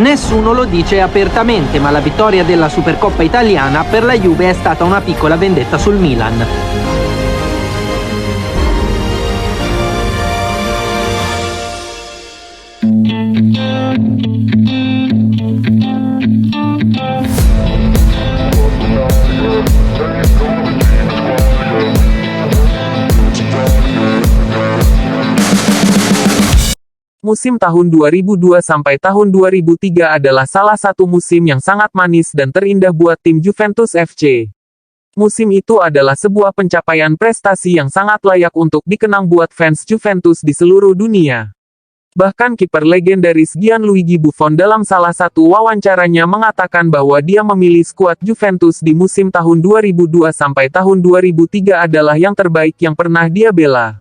Nessuno lo dice apertamente, ma la vittoria della Supercoppa italiana per la Juve è stata una piccola vendetta sul Milan. Musim tahun 2002 sampai tahun 2003 adalah salah satu musim yang sangat manis dan terindah buat tim Juventus FC. Musim itu adalah sebuah pencapaian prestasi yang sangat layak untuk dikenang buat fans Juventus di seluruh dunia. Bahkan kiper legendaris Gianluigi Buffon dalam salah satu wawancaranya mengatakan bahwa dia memilih skuad Juventus di musim tahun 2002 sampai tahun 2003 adalah yang terbaik yang pernah dia bela.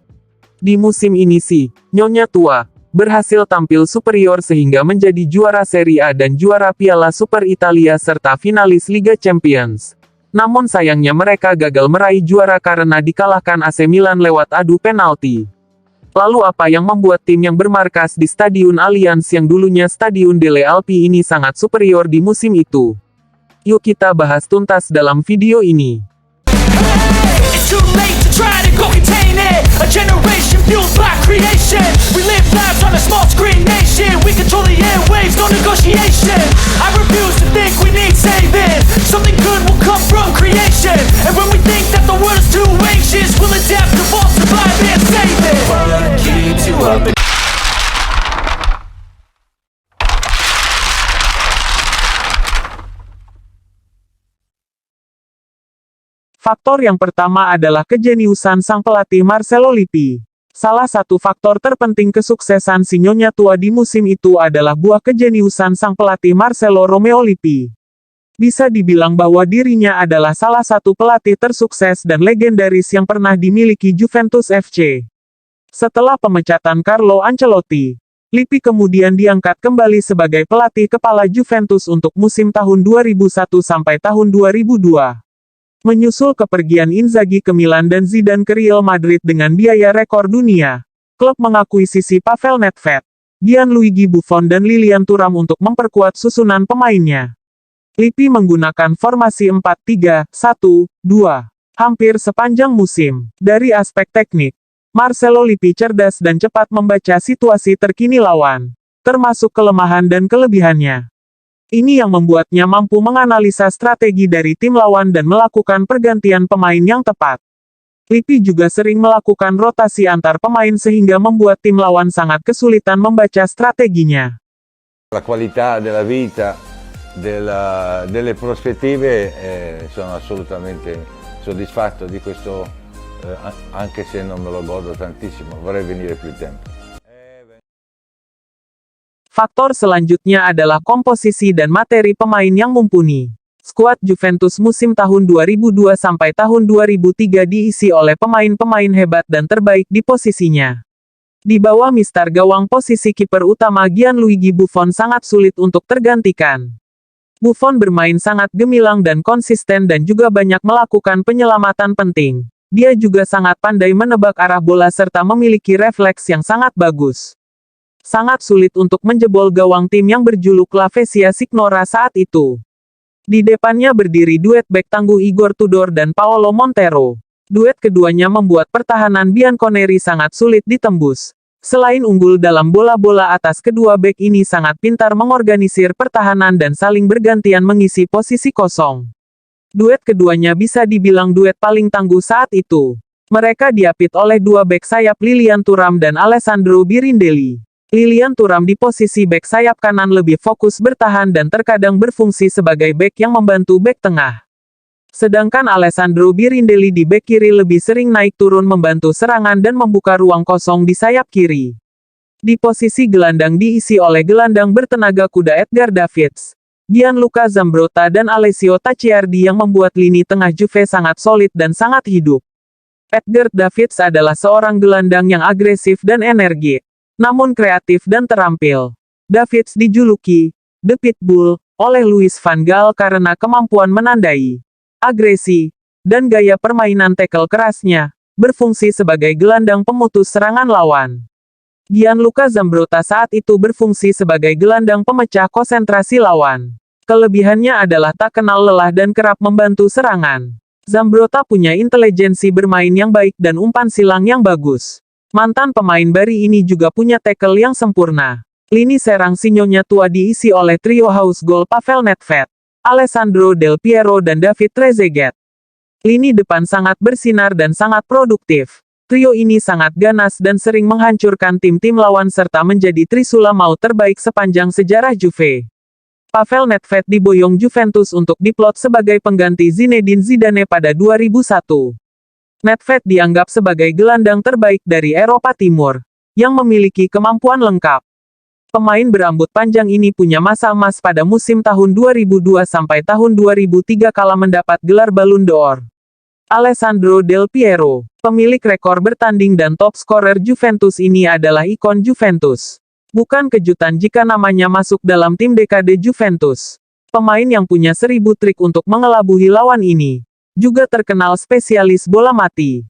Di musim ini sih, Nyonya Tua berhasil tampil superior sehingga menjadi juara Serie A dan juara Piala Super Italia serta finalis Liga Champions. Namun sayangnya mereka gagal meraih juara karena dikalahkan AC Milan lewat adu penalti. Lalu apa yang membuat tim yang bermarkas di Stadion Allianz yang dulunya Stadion delle Alpi ini sangat superior di musim itu? Yuk kita bahas tuntas dalam video ini. A generation fueled by creation. We live lives on a small screen nation. We control the airwaves, no negotiation. I refuse to think we need saving. Something good will come from creation. And when we think that the world is too anxious, we'll adapt, evolve, survive, and save it. What keeps you up? Faktor yang pertama adalah kejeniusan sang pelatih Marcelo Lippi. Salah satu faktor terpenting kesuksesan si Nyonya Tua di musim itu adalah buah kejeniusan sang pelatih Marcelo Romeo Lippi. Bisa dibilang bahwa dirinya adalah salah satu pelatih tersukses dan legendaris yang pernah dimiliki Juventus FC. Setelah pemecatan Carlo Ancelotti, Lippi kemudian diangkat kembali sebagai pelatih kepala Juventus untuk musim tahun 2001 sampai tahun 2002. Menyusul kepergian Inzaghi ke Milan dan Zidane ke Real Madrid dengan biaya rekor dunia, klub mengakuisisi Pavel Nedved, Gianluigi Buffon dan Lilian Thuram untuk memperkuat susunan pemainnya. Lippi menggunakan formasi 4-3-1-2 hampir sepanjang musim. Dari aspek teknik, Marcelo Lippi cerdas dan cepat membaca situasi terkini lawan, termasuk kelemahan dan kelebihannya. Ini yang membuatnya mampu menganalisa strategi dari tim lawan dan melakukan pergantian pemain yang tepat. Lippi juga sering melakukan rotasi antar pemain sehingga membuat tim lawan sangat kesulitan membaca strateginya. La qualità della vita, delle prospettive, sono assolutamente soddisfatto di questo, anche se non me lo godo tantissimo, vorrei venire più tempo. Faktor selanjutnya adalah komposisi dan materi pemain yang mumpuni. Skuad Juventus musim tahun 2002 sampai tahun 2003 diisi oleh pemain-pemain hebat dan terbaik di posisinya. Di bawah mistar gawang posisi kiper utama Gianluigi Buffon sangat sulit untuk tergantikan. Buffon bermain sangat gemilang dan konsisten dan juga banyak melakukan penyelamatan penting. Dia juga sangat pandai menebak arah bola serta memiliki refleks yang sangat bagus. Sangat sulit untuk menjebol gawang tim yang berjuluk La Vesia Signora saat itu. Di depannya berdiri duet bek tangguh Igor Tudor dan Paolo Montero. Duet keduanya membuat pertahanan Bianconeri sangat sulit ditembus. Selain unggul dalam bola-bola atas, kedua bek ini sangat pintar mengorganisir pertahanan dan saling bergantian mengisi posisi kosong. Duet keduanya bisa dibilang duet paling tangguh saat itu. Mereka diapit oleh dua bek sayap Lilian Thuram dan Alessandro Birindelli. Lilian Thuram di posisi bek sayap kanan lebih fokus bertahan dan terkadang berfungsi sebagai bek yang membantu bek tengah. Sedangkan Alessandro Birindelli di bek kiri lebih sering naik turun membantu serangan dan membuka ruang kosong di sayap kiri. Di posisi gelandang diisi oleh gelandang bertenaga kuda Edgar Davids, Gianluca Zambrotta dan Alessio Tachiardi yang membuat lini tengah Juve sangat solid dan sangat hidup. Edgar Davids adalah seorang gelandang yang agresif dan energik, namun kreatif dan terampil. Davids dijuluki The Pitbull oleh Louis van Gaal karena kemampuan menandai, agresi, dan gaya permainan tackle kerasnya, berfungsi sebagai gelandang pemutus serangan lawan. Gianluca Zambrotta saat itu berfungsi sebagai gelandang pemecah konsentrasi lawan. Kelebihannya adalah tak kenal lelah dan kerap membantu serangan. Zambrotta punya intelijensi bermain yang baik dan umpan silang yang bagus. Mantan pemain Bari ini juga punya tackle yang sempurna. Lini serang Sinyonya tua diisi oleh trio haus gol Pavel Nedved, Alessandro Del Piero dan David Trezeguet. Lini depan sangat bersinar dan sangat produktif. Trio ini sangat ganas dan sering menghancurkan tim-tim lawan serta menjadi trisula maut terbaik sepanjang sejarah Juve. Pavel Nedved diboyong Juventus untuk diplot sebagai pengganti Zinedine Zidane pada 2001. Nedved dianggap sebagai gelandang terbaik dari Eropa Timur, yang memiliki kemampuan lengkap. Pemain berambut panjang ini punya masa emas pada musim tahun 2002 sampai tahun 2003 kala mendapat gelar Ballon d'Or. Alessandro Del Piero, pemilik rekor bertanding dan top scorer Juventus ini adalah ikon Juventus. Bukan kejutan jika namanya masuk dalam tim dekade Juventus. Pemain yang punya 1000 trik untuk mengelabui lawan ini. Juga terkenal spesialis bola mati.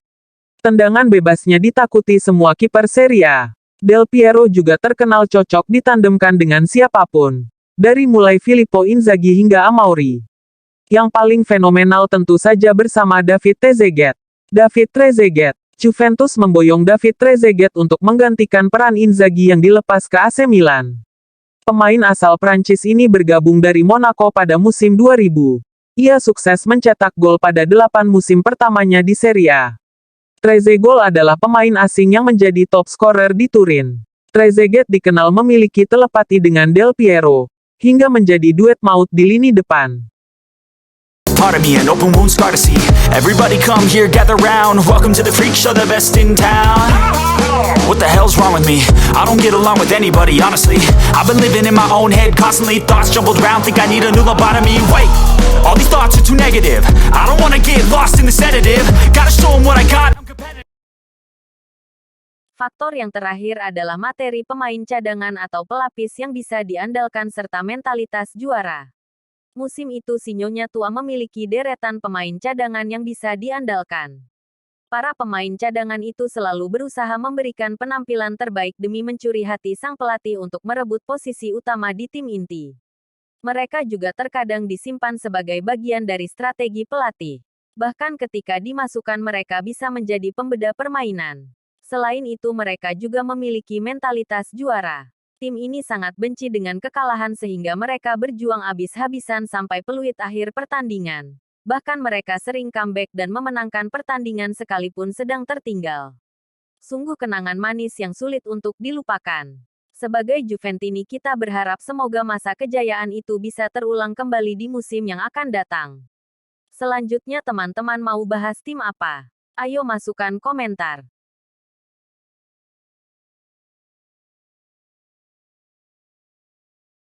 Tendangan bebasnya ditakuti semua kiper Serie A. Del Piero juga terkenal cocok ditandemkan dengan siapapun. Dari mulai Filippo Inzaghi hingga Amauri. Yang paling fenomenal tentu saja bersama David Trezeguet. David Trezeguet. Juventus memboyong David Trezeguet untuk menggantikan peran Inzaghi yang dilepas ke AC Milan. Pemain asal Prancis ini bergabung dari Monaco pada musim 2000. Ia sukses mencetak gol pada 8 musim pertamanya di Serie A. Trezeguet adalah pemain asing yang menjadi top scorer di Turin. Trezeguet dikenal memiliki telepati dengan Del Piero, hingga menjadi duet maut di lini depan. Part of me, an open wound scar to see. Everybody come here, gather round. Welcome to the freak show, the best in town. What the hell's wrong with me? I don't get along with anybody, honestly. I've been living in my own head constantly. Thoughts jumbled around, think I need a new lobotomy. Wait, all these thoughts are too negative. I don't wanna get lost in the sedative. Gotta show 'em what I got. I'm competitive. Faktor yang terakhir adalah materi pemain cadangan atau pelapis yang bisa diandalkan serta mentalitas juara. Musim itu Sinyonya tua memiliki deretan pemain cadangan yang bisa diandalkan. Para pemain cadangan itu selalu berusaha memberikan penampilan terbaik demi mencuri hati sang pelatih untuk merebut posisi utama di tim inti. Mereka juga terkadang disimpan sebagai bagian dari strategi pelatih. Bahkan ketika dimasukkan mereka bisa menjadi pembeda permainan. Selain itu mereka juga memiliki mentalitas juara. Tim ini sangat benci dengan kekalahan sehingga mereka berjuang habis-habisan sampai peluit akhir pertandingan. Bahkan mereka sering comeback dan memenangkan pertandingan sekalipun sedang tertinggal. Sungguh kenangan manis yang sulit untuk dilupakan. Sebagai Juventini kita berharap semoga masa kejayaan itu bisa terulang kembali di musim yang akan datang. Selanjutnya teman-teman mau bahas tim apa? Ayo masukkan komentar.